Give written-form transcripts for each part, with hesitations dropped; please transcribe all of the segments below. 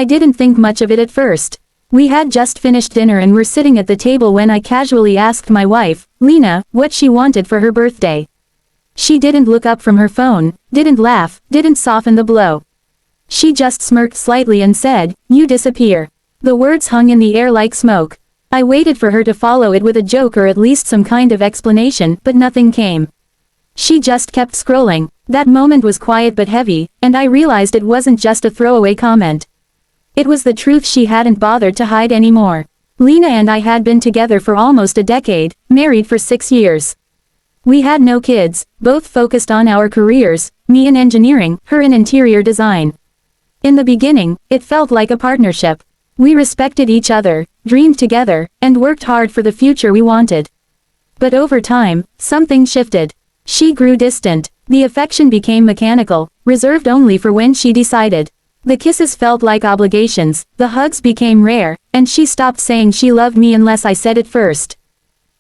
I didn't think much of it at first. We had just finished dinner and were sitting at the table when I casually asked my wife, Lena, what she wanted for her birthday. She didn't look up from her phone, didn't laugh, didn't soften the blow. She just smirked slightly and said, "You disappear." The words hung in the air like smoke. I waited for her to follow it with a joke or at least some kind of explanation, but nothing came. She just kept scrolling. That moment was quiet but heavy, and I realized it wasn't just a throwaway comment. It was the truth she hadn't bothered to hide anymore. Lena and I had been together for almost a decade, married for 6 years. We had no kids, both focused on our careers, me in engineering, her in interior design. In the beginning, it felt like a partnership. We respected each other, dreamed together, and worked hard for the future we wanted. But over time, something shifted. She grew distant. The affection became mechanical, reserved only for when she decided. The kisses felt like obligations, the hugs became rare, and she stopped saying she loved me unless I said it first.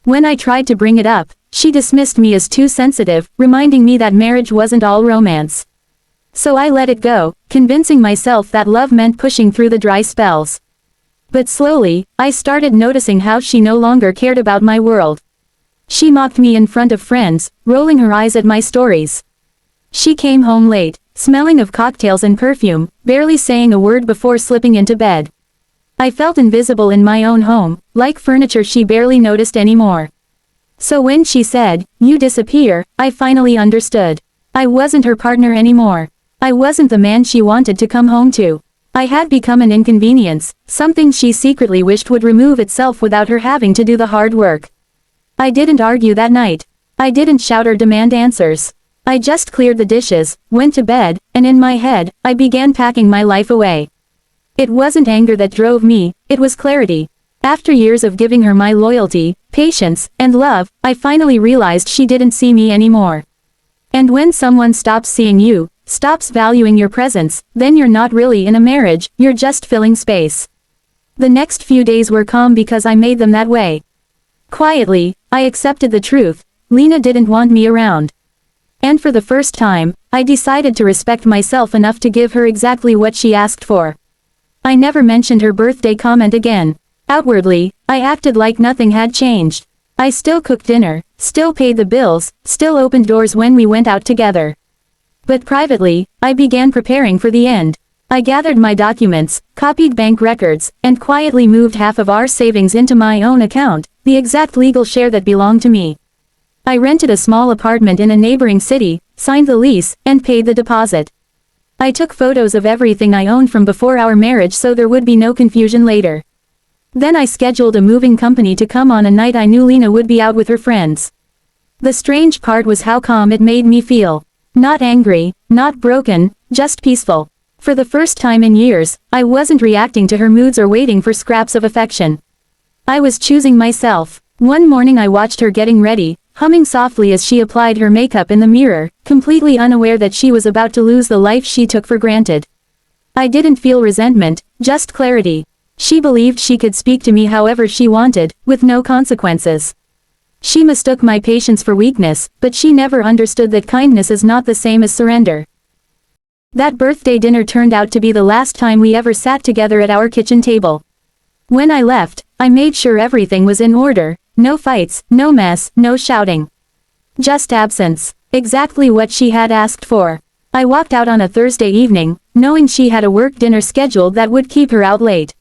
When I tried to bring it up, she dismissed me as too sensitive, reminding me that marriage wasn't all romance. So I let it go, convincing myself that love meant pushing through the dry spells. But slowly, I started noticing how she no longer cared about my world. She mocked me in front of friends, rolling her eyes at my stories. She came home late, smelling of cocktails and perfume, barely saying a word before slipping into bed. I felt invisible in my own home, like furniture she barely noticed anymore. So when she said, "You disappear," I finally understood. I wasn't her partner anymore. I wasn't the man she wanted to come home to. I had become an inconvenience, something she secretly wished would remove itself without her having to do the hard work. I didn't argue that night. I didn't shout or demand answers. I just cleared the dishes, went to bed, and in my head, I began packing my life away. It wasn't anger that drove me, it was clarity. After years of giving her my loyalty, patience, and love, I finally realized she didn't see me anymore. And when someone stops seeing you, stops valuing your presence, then you're not really in a marriage, you're just filling space. The next few days were calm because I made them that way. Quietly, I accepted the truth. Lena didn't want me around. And for the first time, I decided to respect myself enough to give her exactly what she asked for. I never mentioned her birthday comment again. Outwardly, I acted like nothing had changed. I still cooked dinner, still paid the bills, still opened doors when we went out together. But privately, I began preparing for the end. I gathered my documents, copied bank records, and quietly moved half of our savings into my own account, the exact legal share that belonged to me. I rented a small apartment in a neighboring city, signed the lease, and paid the deposit. I took photos of everything I owned from before our marriage so there would be no confusion later. Then I scheduled a moving company to come on a night I knew Lena would be out with her friends. The strange part was how calm it made me feel. Not angry, not broken, just peaceful. For the first time in years, I wasn't reacting to her moods or waiting for scraps of affection. I was choosing myself. One morning I watched her getting ready, humming softly as she applied her makeup in the mirror, completely unaware that she was about to lose the life she took for granted. I didn't feel resentment, just clarity. She believed she could speak to me however she wanted, with no consequences. She mistook my patience for weakness, but she never understood that kindness is not the same as surrender. That birthday dinner turned out to be the last time we ever sat together at our kitchen table. When I left, I made sure everything was in order, no fights, no mess, no shouting. Just absence. Exactly what she had asked for. I walked out on a Thursday evening, knowing she had a work dinner scheduled that would keep her out late.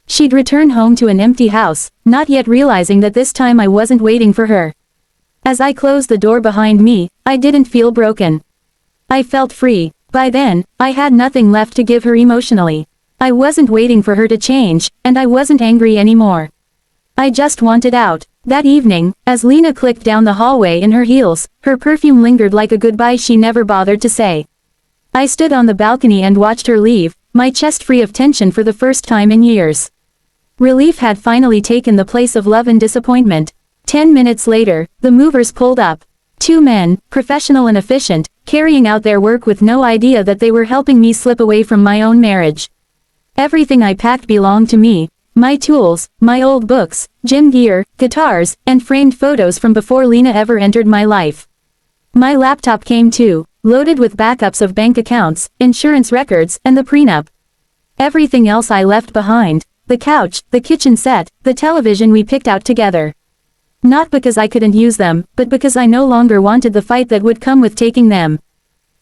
She'd return home to an empty house, not yet realizing that this time I wasn't waiting for her. As I closed the door behind me, I didn't feel broken. I felt free. By then, I had nothing left to give her emotionally. I wasn't waiting for her to change, and I wasn't angry anymore. I just wanted out. That evening, as Lena clicked down the hallway in her heels, her perfume lingered like a goodbye she never bothered to say. I stood on the balcony and watched her leave, my chest free of tension for the first time in years. Relief had finally taken the place of love and disappointment. 10 minutes later, the movers pulled up. 2 men, professional and efficient, carrying out their work with no idea that they were helping me slip away from my own marriage. Everything I packed belonged to me. My tools, my old books, gym gear, guitars, and framed photos from before Lena ever entered my life. My laptop came too, loaded with backups of bank accounts, insurance records, and the prenup. Everything else I left behind. The couch, the kitchen set, the television we picked out together. Not because I couldn't use them, but because I no longer wanted the fight that would come with taking them.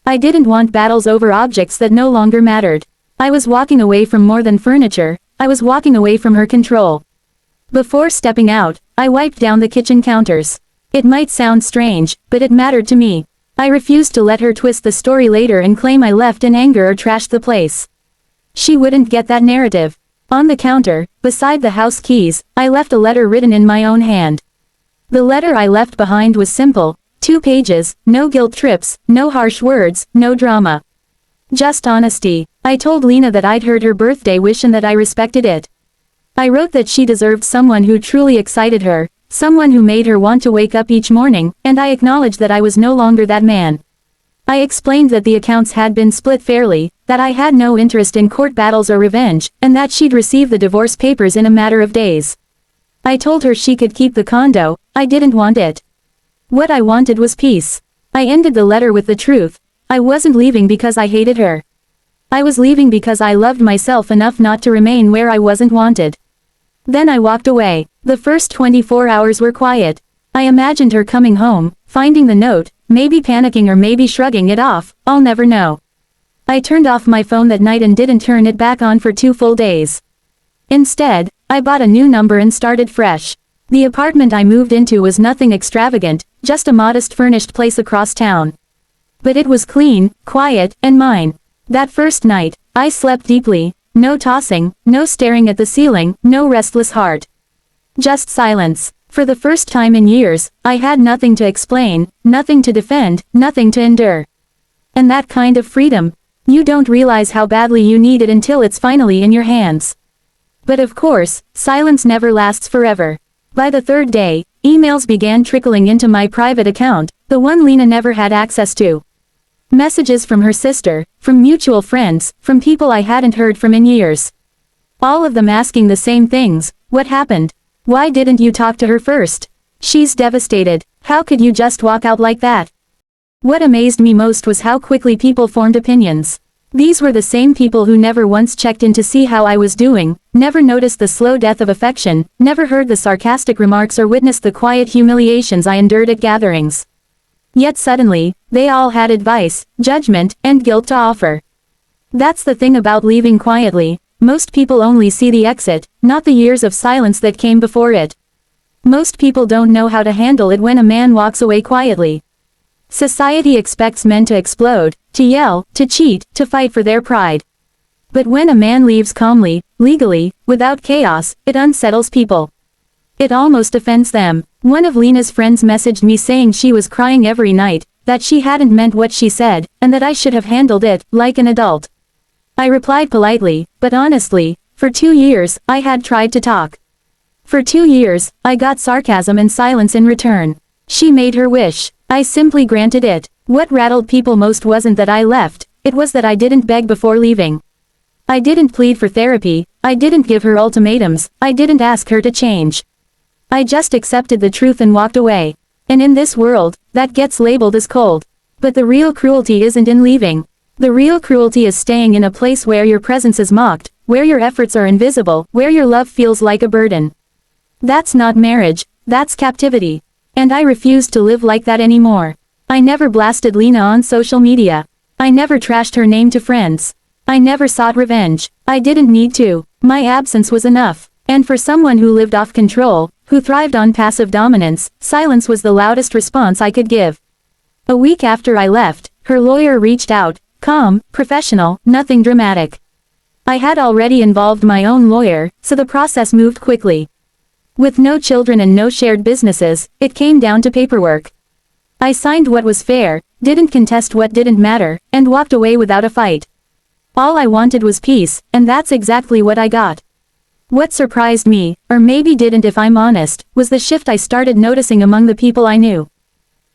I didn't want battles over objects that no longer mattered. I was walking away from more than furniture, I was walking away from her control. Before stepping out, I wiped down the kitchen counters. It might sound strange, but it mattered to me. I refused to let her twist the story later and claim I left in anger or trashed the place. She wouldn't get that narrative. On the counter, beside the house keys, I left a letter written in my own hand. The letter I left behind was simple, 2 pages, no guilt trips, no harsh words, no drama. Just honesty. I told Lena that I'd heard her birthday wish and that I respected it. I wrote that she deserved someone who truly excited her, someone who made her want to wake up each morning, and I acknowledged that I was no longer that man. I explained that the accounts had been split fairly, that I had no interest in court battles or revenge, and that she'd receive the divorce papers in a matter of days. I told her she could keep the condo, I didn't want it. What I wanted was peace. I ended the letter with the truth. I wasn't leaving because I hated her. I was leaving because I loved myself enough not to remain where I wasn't wanted. Then I walked away. The first 24 hours were quiet. I imagined her coming home, finding the note, maybe panicking or maybe shrugging it off, I'll never know. I turned off my phone that night and didn't turn it back on for 2 full days. Instead, I bought a new number and started fresh. The apartment I moved into was nothing extravagant, just a modest furnished place across town. But it was clean, quiet, and mine. That first night, I slept deeply, no tossing, no staring at the ceiling, no restless heart. Just silence. For the first time in years, I had nothing to explain, nothing to defend, nothing to endure. And that kind of freedom, you don't realize how badly you need it until it's finally in your hands. But of course, silence never lasts forever. By the 3rd day, emails began trickling into my private account, the one Lena never had access to. Messages from her sister, from mutual friends, from people I hadn't heard from in years. All of them asking the same things. What happened? Why didn't you talk to her first? She's devastated. How could you just walk out like that? What amazed me most was how quickly people formed opinions. These were the same people who never once checked in to see how I was doing, never noticed the slow death of affection, never heard the sarcastic remarks or witnessed the quiet humiliations I endured at gatherings. Yet suddenly, they all had advice, judgment, and guilt to offer. That's the thing about leaving quietly. Most people only see the exit, not the years of silence that came before it. Most people don't know how to handle it when a man walks away quietly. Society expects men to explode, to yell, to cheat, to fight for their pride. But when a man leaves calmly, legally, without chaos, it unsettles people. It almost offends them. One of Lena's friends messaged me saying she was crying every night, that she hadn't meant what she said, and that I should have handled it, like an adult. I replied politely, but honestly, for 2 years, I had tried to talk. For 2 years, I got sarcasm and silence in return. She made her wish. I simply granted it. What rattled people most wasn't that I left, it was that I didn't beg before leaving. I didn't plead for therapy, I didn't give her ultimatums, I didn't ask her to change. I just accepted the truth and walked away. And in this world, that gets labeled as cold. But the real cruelty isn't in leaving. The real cruelty is staying in a place where your presence is mocked, where your efforts are invisible, where your love feels like a burden. That's not marriage, that's captivity. And I refuse to live like that anymore. I never blasted Lena on social media. I never trashed her name to friends. I never sought revenge. I didn't need to. My absence was enough. And for someone who lived off control, who thrived on passive dominance, silence was the loudest response I could give. A week after I left, her lawyer reached out, calm, professional, nothing dramatic. I had already involved my own lawyer, so the process moved quickly. With no children and no shared businesses, it came down to paperwork. I signed what was fair, didn't contest what didn't matter, and walked away without a fight. All I wanted was peace, and that's exactly what I got. What surprised me, or maybe didn't if I'm honest, was the shift I started noticing among the people I knew.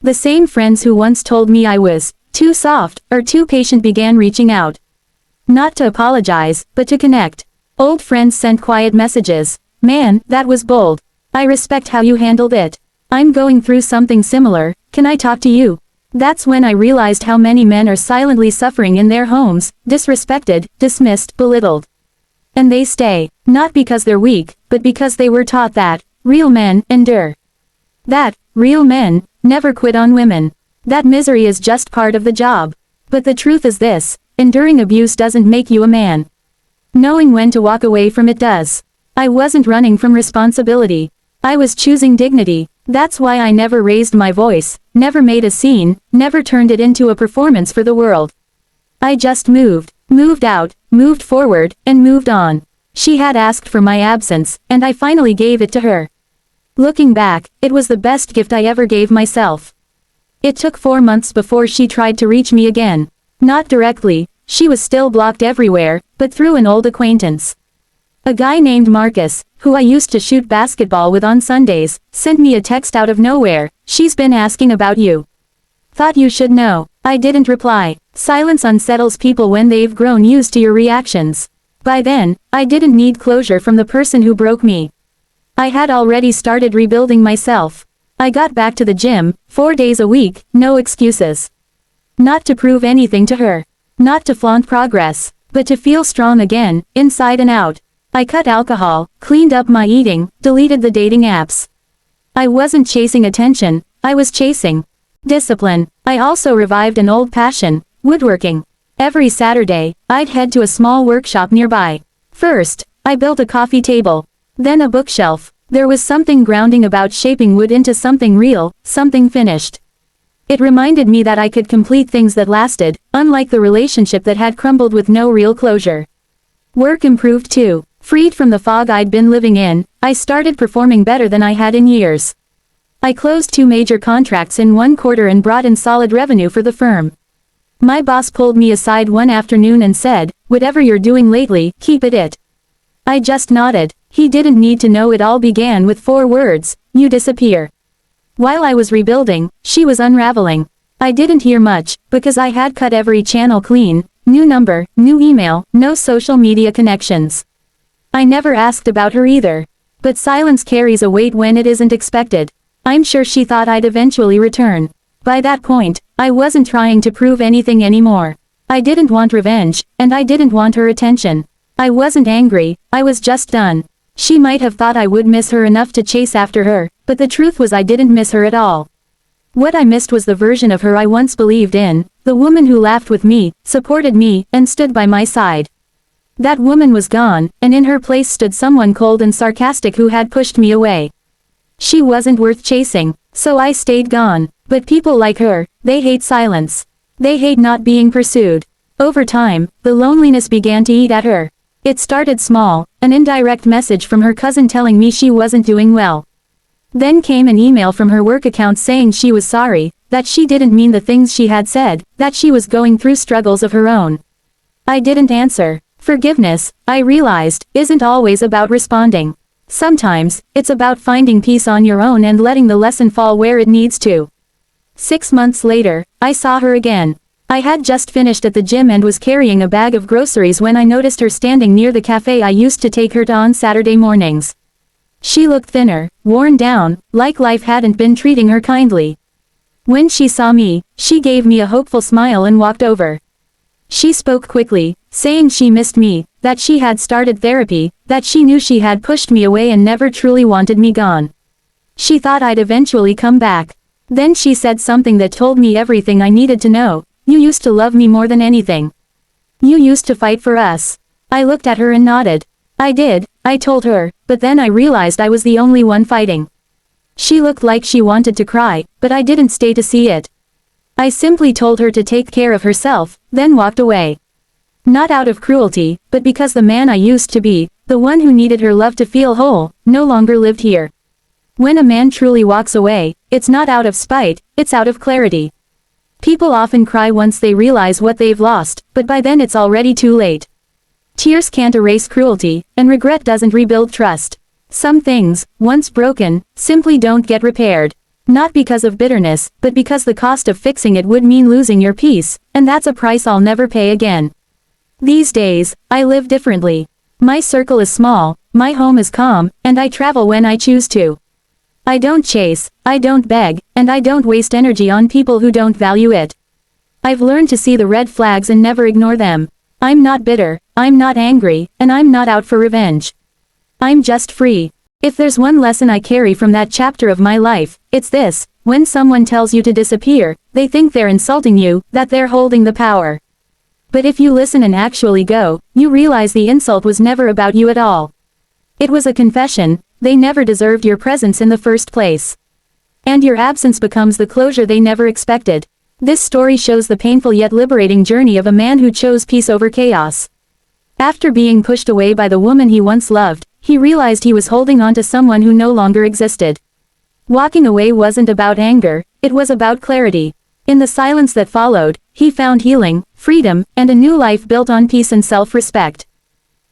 The same friends who once told me I was too soft, or too patient began reaching out. Not to apologize, but to connect. Old friends sent quiet messages. Man, that was bold. I respect how you handled it. I'm going through something similar, can I talk to you? That's when I realized how many men are silently suffering in their homes, disrespected, dismissed, belittled. And they stay, not because they're weak, but because they were taught that real men endure. That real men never quit on women. That misery is just part of the job. But the truth is this, enduring abuse doesn't make you a man. Knowing when to walk away from it does. I wasn't running from responsibility. I was choosing dignity. That's why I never raised my voice, never made a scene, never turned it into a performance for the world. I just moved out, moved forward, and moved on. She had asked for my absence, and I finally gave it to her. Looking back, it was the best gift I ever gave myself. It took 4 months before she tried to reach me again. Not directly, she was still blocked everywhere, but through an old acquaintance. A guy named Marcus, who I used to shoot basketball with on Sundays, sent me a text out of nowhere, "She's been asking about you. Thought you should know." I didn't reply. Silence unsettles people when they've grown used to your reactions. By then, I didn't need closure from the person who broke me. I had already started rebuilding myself. I got back to the gym, 4 days a week, no excuses. Not to prove anything to her. Not to flaunt progress, but to feel strong again, inside and out. I cut alcohol, cleaned up my eating, deleted the dating apps. I wasn't chasing attention, I was chasing discipline. I also revived an old passion, woodworking. Every Saturday, I'd head to a small workshop nearby. First, I built a coffee table. Then a bookshelf. There was something grounding about shaping wood into something real, something finished. It reminded me that I could complete things that lasted, unlike the relationship that had crumbled with no real closure. Work improved too. Freed from the fog I'd been living in, I started performing better than I had in years. I closed 2 major contracts in 1 quarter and brought in solid revenue for the firm. My boss pulled me aside one afternoon and said, "Whatever you're doing lately, keep at it." I just nodded. He didn't need to know. It all began with 4 words, "You disappear." While I was rebuilding, she was unraveling. I didn't hear much, because I had cut every channel clean, new number, new email, no social media connections. I never asked about her either. But silence carries a weight when it isn't expected. I'm sure she thought I'd eventually return. By that point, I wasn't trying to prove anything anymore. I didn't want revenge, and I didn't want her attention. I wasn't angry, I was just done. She might have thought I would miss her enough to chase after her, but the truth was I didn't miss her at all. What I missed was the version of her I once believed in, the woman who laughed with me, supported me, and stood by my side. That woman was gone, and in her place stood someone cold and sarcastic who had pushed me away. She wasn't worth chasing, so I stayed gone. But people like her, they hate silence. They hate not being pursued. Over time, the loneliness began to eat at her. It started small, an indirect message from her cousin telling me she wasn't doing well. Then came an email from her work account saying she was sorry, that she didn't mean the things she had said, that she was going through struggles of her own. I didn't answer. Forgiveness, I realized, isn't always about responding. Sometimes, it's about finding peace on your own and letting the lesson fall where it needs to. 6 months later, I saw her again. I had just finished at the gym and was carrying a bag of groceries when I noticed her standing near the cafe I used to take her to on Saturday mornings. She looked thinner, worn down, like life hadn't been treating her kindly. When she saw me, she gave me a hopeful smile and walked over. She spoke quickly, saying she missed me, that she had started therapy, that she knew she had pushed me away and never truly wanted me gone. She thought I'd eventually come back. Then she said something that told me everything I needed to know. "You used to love me more than anything. You used to fight for us." I looked at her and nodded. I did, I told her, but then I realized I was the only one fighting. She looked like she wanted to cry, but I didn't stay to see it. I simply told her to take care of herself, then walked away. Not out of cruelty, but because the man I used to be, the one who needed her love to feel whole, no longer lived here. When a man truly walks away, it's not out of spite, it's out of clarity. People often cry once they realize what they've lost, but by then it's already too late. Tears can't erase cruelty, and regret doesn't rebuild trust. Some things, once broken, simply don't get repaired. Not because of bitterness, but because the cost of fixing it would mean losing your peace, and that's a price I'll never pay again. These days, I live differently. My circle is small, my home is calm, and I travel when I choose to. I don't chase, I don't beg, and I don't waste energy on people who don't value it. I've learned to see the red flags and never ignore them. I'm not bitter, I'm not angry, and I'm not out for revenge. I'm just free. If there's one lesson I carry from that chapter of my life, it's this: when someone tells you to disappear, they think they're insulting you, that they're holding the power. But if you listen and actually go, you realize the insult was never about you at all. It was a confession: they never deserved your presence in the first place. And your absence becomes the closure they never expected. This story shows the painful yet liberating journey of a man who chose peace over chaos. After being pushed away by the woman he once loved, he realized he was holding on to someone who no longer existed. Walking away wasn't about anger, it was about clarity. In the silence that followed, he found healing, freedom, and a new life built on peace and self-respect.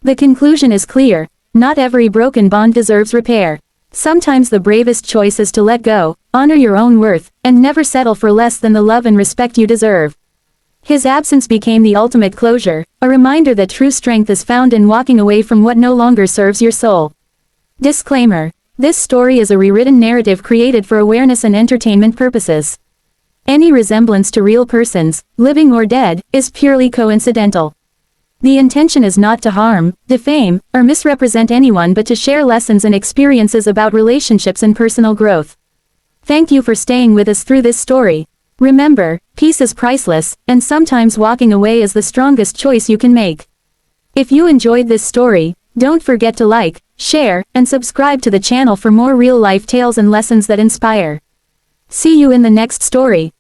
The conclusion is clear: not every broken bond deserves repair. Sometimes the bravest choice is to let go, honor your own worth, and never settle for less than the love and respect you deserve. His absence became the ultimate closure, a reminder that true strength is found in walking away from what no longer serves your soul. Disclaimer: this story is a rewritten narrative created for awareness and entertainment purposes. Any resemblance to real persons, living or dead, is purely coincidental. The intention is not to harm, defame, or misrepresent anyone but to share lessons and experiences about relationships and personal growth. Thank you for staying with us through this story. Remember, peace is priceless, and sometimes walking away is the strongest choice you can make. If you enjoyed this story, don't forget to like, share, and subscribe to the channel for more real-life tales and lessons that inspire. See you in the next story.